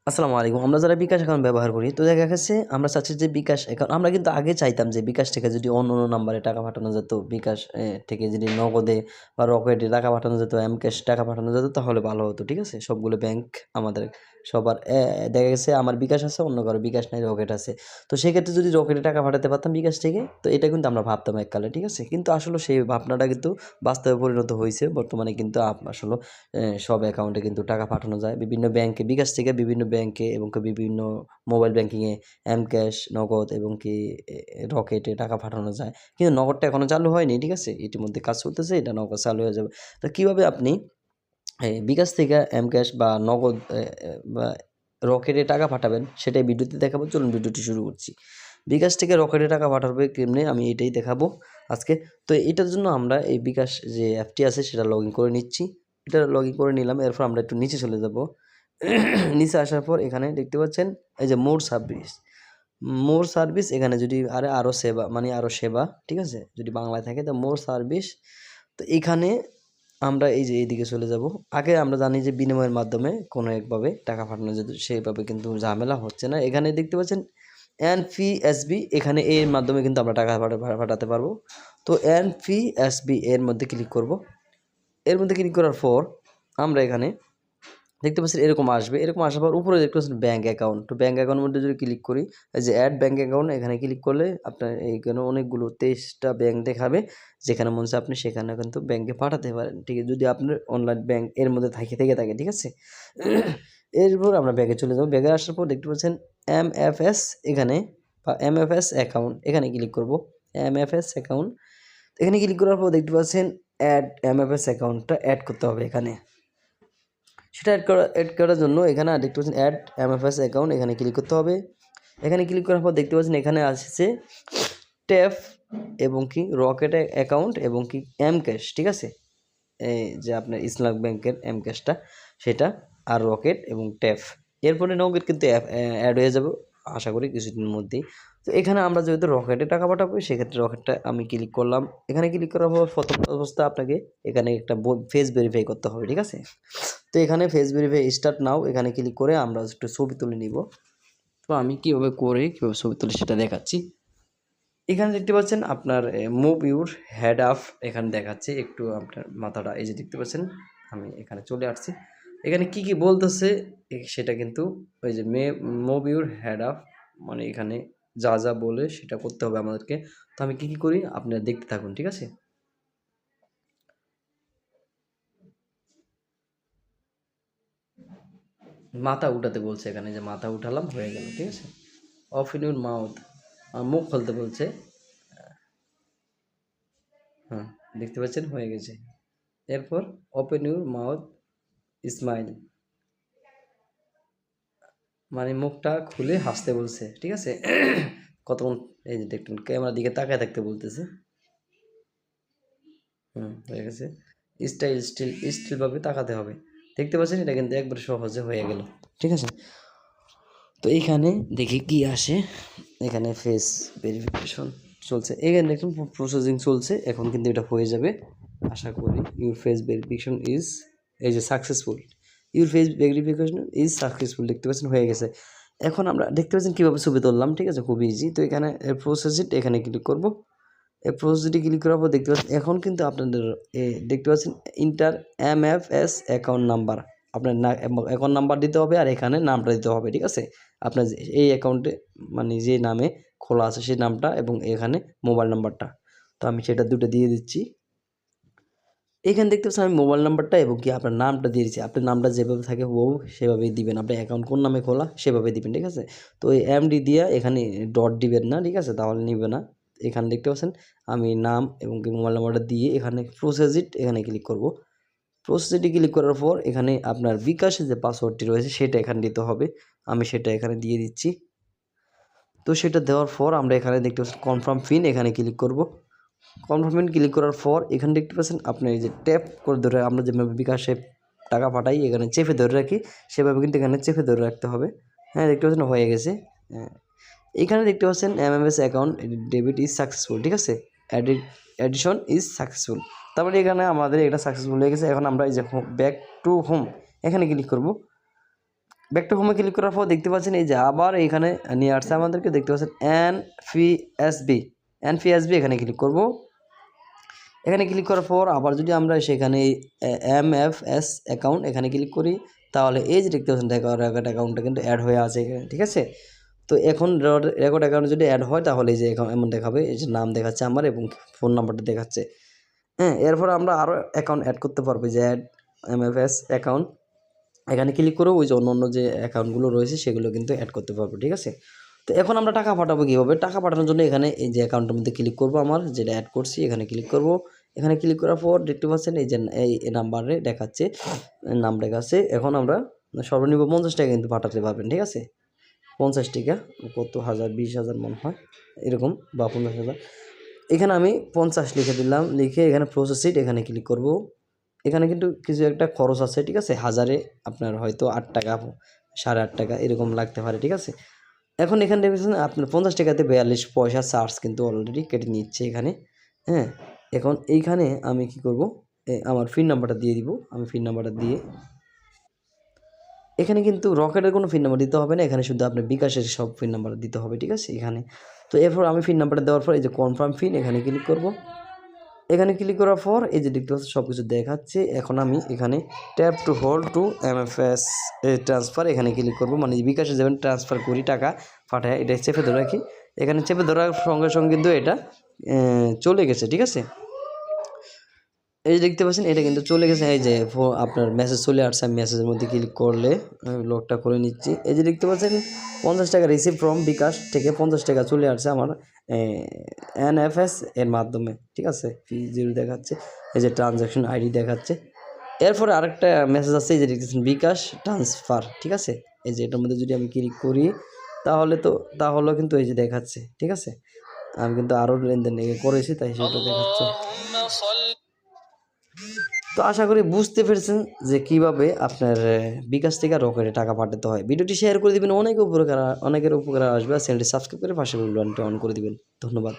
আসসালামু আলাইকুম। আমরা যারা বিকাশ অ্যাকাউন্ট ব্যবহার করি, তো দেখা গেছে আমরা চাচ্ছি যে বিকাশ অ্যাকাউন্ট আমরা কিন্তু আগে চাইতাম যে বিকাশ থেকে যদি অন্য নাম্বারে টাকা পাঠানো যেত, বিকাশ থেকে যদি নগদে বা রকেটে টাকা পাঠানো যেত, এমক্যাশ টাকা পাঠানো যেত তাহলে ভালো হতো। ঠিক আছে? সবগুলো ব্যাংক আমাদের সবার দেখা গেছে আমার বিকাশ আছে, অন্য কারো বিকাশ নাই, রকেট আছে। তো সেক্ষেত্রে যদি রকেটে টাকা পাঠাতে পারতাম বিকাশ থেকে, তো এটা কিন্তু আমরা ভাবতাম এককালে। ঠিক আছে? কিন্তু আসলে সেই ভাবনাটা কিন্তু বাস্তবে পরিণত হইছে। বর্তমানে কিন্তু আসলে সব অ্যাকাউন্টে কিন্তু টাকা পাঠানো যায়। বিভিন্ন ব্যাংকে বিকাশ থেকে বিভিন্ন ব্যাংকে এবং বিভিন্ন মোবাইল ব্যাংকিংয়ে এমক্যাশ, নগদ এবং রকেটে টাকা পাঠানো যায়। কিন্তু নগদটা এখনো চালু হয়নি। ঠিক আছে? ইতিমধ্যে কাজ চলতেছে, এটা নগদ চালু হয়ে যাবে। তো কিভাবে আপনি বিকাশ থেকে এমক্যাশ বা নগদ বা রকেটে টাকা পাঠাবেন সেটাই ভিডিওতে দেখাবো। চলুন ভিডিওটি শুরু করছি। বিকাশ থেকে রকেটে টাকা পাঠাবে কেমনে আমি এটাই দেখাবো আজকে। তো এটার জন্য আমরা এই বিকাশ যে অ্যাপটি আছে সেটা লগইন করে নিচ্ছি। এটা লগইন করে নিলাম। এরপর আমরা একটু নিচে চলে যাব। নিচে আসার পর এখানে দেখতে পাচ্ছেন এই যে মোর সার্ভিস। মোর সার্ভিস এখানে যদি আরও সেবা মানে আরও সেবা, ঠিক আছে? যদি বাংলায় থাকে তো মোর সার্ভিস। তো এখানে আমরা এই যে এইদিকে চলে যাব। আগে আমরা জানি যে বিনিময়ের মাধ্যমে কোনো একভাবে টাকা পাঠানো যেত, সেইভাবে কিন্তু ঝামেলা হচ্ছে না। এখানে দেখতে পাচ্ছেন এনপিএসবি, এখানে এর মাধ্যমে কিন্তু আমরা টাকা পাঠাতে পারবো। তো এনপিএসবি এর মধ্যে ক্লিক করব। এর মধ্যে ক্লিক করার পর আমরা এখানে দেখতে পাচ্ছেন এরকম আসবে। এরকম আসার পর উপরে দেখতে পাচ্ছেন ব্যাঙ্ক অ্যাকাউন্ট। তো ব্যাঙ্ক অ্যাকাউন্টের মধ্যে যদি ক্লিক করি, এই যে অ্যাড ব্যাঙ্ক অ্যাকাউন্ট, এখানে ক্লিক করলে আপনার এইখানে অনেকগুলো 23টা ব্যাঙ্ক দেখাবে। যেখানে মনে হচ্ছে আপনি সেখানে কিন্তু ব্যাঙ্কে পাঠাতে পারেন। ঠিক আছে? যদি আপনার অনলাইন ব্যাঙ্ক এর মধ্যে থেকে থাকে, ঠিক আছে? এরপর আমরা ব্যাগে চলে যাব। ব্যাগে আসার পর দেখতে পাচ্ছেন এমএফএস, এখানে বা এমএফএস অ্যাকাউন্ট, এখানে ক্লিক করব। এমএফএস অ্যাকাউন্ট, এখানে ক্লিক করার পর দেখতে পাচ্ছেন অ্যাড এমএফএস অ্যাকাউন্টটা অ্যাড করতে হবে এখানে। সেটা অ্যাড করার জন্য এখানে দেখতে পাচ্ছেন অ্যাড এমএফএস অ্যাকাউন্ট, এখানে ক্লিক করতে হবে। এখানে ক্লিক করার পর দেখতে পাচ্ছেন এখানে আসছে ট্যাপ এবং রকেট অ্যাকাউন্ট এবং এমক্যাশ, ঠিক আছে? এই যে আপনার ইসলামিক ব্যাংকের এমক্যাশটা সেটা, আর রকেট এবং ট্যাপ। এরপরে নগদ কিন্তু অ্যাড হয়ে যাবে আশা করি কিছুদিনের মধ্যেই। তো এখানে আমরা যেহেতু রকেটে টাকা পাঠাবো সেক্ষেত্রে রকেটটা আমি ক্লিক করলাম। এখানে ক্লিক করার পর প্রথম অবস্থা আপনাকে এখানে একটা ফেস ভেরিফাই করতে হবে, ঠিক আছে? তো এখানে ফেস ভেরিফাই স্টার্ট নাও, এখানে ক্লিক করে আমরা একটু ছবি তুলে নিব। তো আমি কীভাবে ছবি তুলে সেটা দেখাচ্ছি। এখানে দেখতে পাচ্ছেন আপনার মুভ ইউর হেড আপ এখানে দেখাচ্ছে, একটু আপনার মাথাটা এই যে দেখতে পাচ্ছেন। আমি এখানে চলে আসছি। এখানে কি বলতেছে সেটা কিন্তু ওই যে মুভ ইউর হেড আপ, মানে এখানে যা যা বলে সেটা করতে হবে আমাদেরকে। তো আমি কি করি আপনারা দেখতে থাকুন, ঠিক আছে? মাথা উঠাতে বলছে, এখানে যে মাথা উঠালাম হয়ে গেল, ঠিক আছে? অফ ইন ইউর মাউথ, মুখ খুলতে বলছে। হ্যাঁ, দেখতে পাচ্ছেন হয়ে গেছে। এরপর ওপেন ইউর মাউথ স্মাইল, মানে মুখটা খুলে হাসতে বলছে, ঠিক আছে? কতক্ষণ এই যে দেখুন ক্যামেরার দিকে তাকায় থাকতে বলতেছে। হয়ে গেছে। স্টিলভাবে তাকাতে হবে। দেখতে পাচ্ছেন এটা কিন্তু একবার সহজে হয়ে গেল, ঠিক আছে? তো এইখানে দেখি কি আসে। এখানে ফেস ভেরিফিকেশন চলছে, এখানে দেখুন প্রসেসিং চলছে, এখন কিন্তু এটা হয়ে যাবে আশা করি। ইউর ফেস ভেরিফিকেশন ইজ, এই যে successful, your face verification is successful, দেখতে পাচ্ছেন হয়ে গেছে। এখন আমরা দেখতে পাচ্ছেন কীভাবে ছবি তুললাম, ঠিক আছে? খুব ইজি। তো এখানে প্রসেসিট এখানে ক্লিক করব। এই প্রসেসিটে ক্লিক করার পর দেখতে পাচ্ছেন এখন কিন্তু আপনাদের দেখতে পাচ্ছেন ইন্টার এমএফএস অ্যাকাউন্ট নাম্বার, আপনার অ্যাকাউন্ট নাম্বার দিতে হবে আর এখানে নামটা দিতে হবে, ঠিক আছে? আপনার এই অ্যাকাউন্টে মানে যে নামে খোলা আছে সেই নামটা এবং এখানে মোবাইল নাম্বারটা। তো আমি সেটা দুটো দিয়ে দিচ্ছি। এখানে দেখতে পাচ্ছেন আমি মোবাইল নাম্বারটা এবং আপনার নামটা দিয়ে দিচ্ছি। আপনার নামটা যেভাবে থাকে হুবহু সেভাবেই দিবেন। আপনার অ্যাকাউন্ট কোন নামে খোলা সেভাবে দিবেন, ঠিক আছে? তো এই এমডি দিয়া এখানে ডট দিবেন না, ঠিক আছে? তাহলে নিবে না। এখানে দেখতে পাচ্ছেন আমি নাম এবং মোবাইল নাম্বারটা দিয়ে এখানে প্রসেস ইট, এখানে ক্লিক করব। প্রসেস ইটে ক্লিক করার পর এখানে আপনার বিকাশের যে পাসওয়ার্ডটি রয়েছে সেটা এখানে দিতে হবে। আমি সেটা এখানে দিয়ে দিচ্ছি। তো সেটা দেওয়ার পর আমরা এখানে দেখতে পাচ্ছেন কনফার্ম পিন, এখানে ক্লিক করব। কনফার্ম পিন ক্লিক করার পর এখানে দেখতে পাচ্ছেন আপনার এই যে ট্যাপ করে ধরে আমরা যেভাবে বিকাশে টাকা পাঠাই এখানে চেপে ধরে রাখি সেভাবে কিন্তু এখানে চেপে ধরে রাখতে হবে। হ্যাঁ, দেখতে পাচ্ছেন হয়ে গেছে। হ্যাঁ, এখানে দেখতে পাচ্ছেন MMS account debit is successful, ঠিক আছে? অ্যাডিশন ইজ সাকসেসফুল, তারপরে এখানে আমাদের এটা সাকসেসফুল হয়ে গেছে। এখন আমরা এই যে ব্যাক টু হোম এখানে ক্লিক করব। ব্যাক টু হোমে ক্লিক করার পর দেখতে পাচ্ছেন এই যে আবার এখানে নিয়ে আসছে আমাদেরকে, দেখতে পাচ্ছেন এনপিএসবি এখানে ক্লিক করব। এখানে ক্লিক করার পর আবার যদি আমরা সেখানে এমএফএস অ্যাকাউন্ট এখানে ক্লিক করি, তাহলে এই যে দেখতে পাচ্ছেন রেকর্ড অ্যাকাউন্টটা কিন্তু অ্যাড হয়ে আছে এখানে, ঠিক আছে। তো এখন রেকর্ড অ্যাকাউন্ট যদি অ্যাড হয় তাহলে এই যে এমন দেখাবে, এই যে নাম দেখাচ্ছে আমার এবং ফোন নাম্বারটা দেখাচ্ছে। হ্যাঁ, এরপর আমরা আরও অ্যাকাউন্ট অ্যাড করতে পারবো, যে অ্যাড এমএফএস অ্যাকাউন্ট এখানে ক্লিক করে ওই যে অন্য যে অ্যাকাউন্টগুলো রয়েছে সেগুলো কিন্তু অ্যাড করতে পারবো, ঠিক আছে। তো এখন আমরা টাকা পাঠাবো কীভাবে? টাকা পাঠানোর জন্য এখানে এই যে অ্যাকাউন্টের মধ্যে ক্লিক করব, আমার যেটা অ্যাড করছি এখানে ক্লিক করব। এখানে ক্লিক করার পর দেখতে পাচ্ছেন এই যে এই নাম্বারে দেখাচ্ছে, নাম দেখাচ্ছে। এখন আমরা সর্বনিম্ন 50 টাকা কিন্তু পাঠাতে পারবেন, ঠিক আছে। 50 টাকা, কত হাজার, 20,000 মনে হয় এরকম, বা 50,000। এখানে আমি 50 লিখে দিলাম, লিখে এখানে প্রসেসিড এখানে ক্লিক করব। এখানে কিন্তু কিছু একটা খরচ আছে, ঠিক আছে। হাজারে আপনার হয়তো 8 টাকা, 8.5 টাকা এরকম লাগতে পারে, ঠিক আছে। এখন এখানে দেখেছেন আপনার 50 টাকাতে 42 পয়সা চার্জ কিন্তু অলরেডি কেটে নিচ্ছে এখানে। হ্যাঁ, এখন এইখানে আমি কি করব, আমার পিন নাম্বারটা দিয়ে দিব। আমি পিন নাম্বারটা দিয়ে, এখানে কিন্তু রকেটের কোনো পিন নাম্বার দিতে হবে না, এখানে শুধু আপনার বিকাশের সব পিন নাম্বার দিতে হবে, ঠিক আছে এখানে। তো এরপর আমি পিন নাম্বারটা দেওয়ার পর এই যে কনফার্ম পিন এখানে ক্লিক করব। এখানে ক্লিক করার পর এই যে দেখতে পাচ্ছেন সব কিছু দেখাচ্ছে। এখন আমি এখানে tap to hold two MFS transfer এখানে ক্লিক করব, মানে বিকাশে যেমন ট্রান্সফার করি টাকা পাঠায়, এটা চেপে ধরে রাখি। এখানে চেপে ধরার সঙ্গে সঙ্গে কিন্তু এটা চলে গেছে, ঠিক আছে। এই যে দেখতে পাচ্ছেন এটা কিন্তু চলে গেছে, এই যে আপনার মেসেজ চলে আসছে। আমি মেসেজের মধ্যে ক্লিক করলে লকটা করে নিচ্ছি। এই যে দেখতে পাচ্ছেন 50 টাকা রিসিভ ফ্রম বিকাশ থেকে 50 টাকা চলে আসছে আমার এনএফএস এর মাধ্যমে, ঠিক আছে। P0 দেখাচ্ছে, এই যে ট্রানজ্যাকশন আইডি দেখাচ্ছে। এরপরে আরেকটা মেসেজ আছে, এই যে দেখতেছেন বিকাশ ট্রান্সফার, ঠিক আছে। এই যে এটার মধ্যে যদি আমি ক্লিক করি তাহলে কিন্তু এই যে দেখাচ্ছে, ঠিক আছে। আমি কিন্তু আরও লেনদেন করেছি, তাই সেটা দেখাচ্ছে। তো আশা করি বুঝতে পেরেছেন যে কিভাবে আপনার বিকাশ থেকে রকেটে টাকা পাঠাতে হয়। ভিডিওটি শেয়ার করে দিবেন, অনেকের উপকার আসবে। আর চ্যানেলটি সাবস্ক্রাইব করে পাশে বেল বাটনটি অন করে দিবেন। ধন্যবাদ।